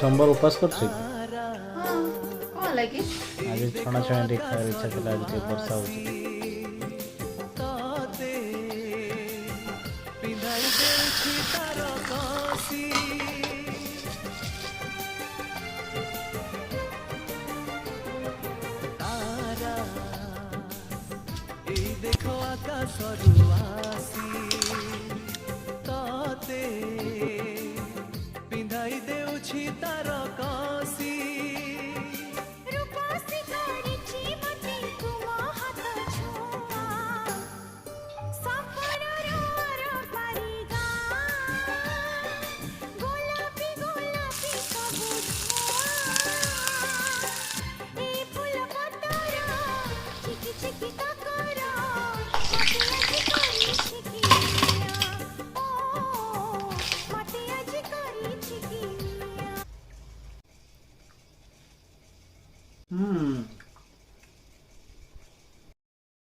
सोमवार उपास कर हाँ कौन लगी। आज छणा छणी टे खाएर इच्छा थिला आज टे वर्षा होची ପିନ୍ଧାଇ ଦେଉଛି ତାର କସି रूपासी କରିଛି ମତେ ତୁମ ହାତ ଛୁଆ ସପନର ପରିଗା ଗୋଲାପି ଗୋଲାପି ସବୁ ଛୁଆ ଏ ଫୁଲ ପତର ଚିକି ଚିକି କାକର ମତେ ଆଜି କରିଛି କିଆ ଓ ମତେ ଆଜି କରିଛି କିଆ।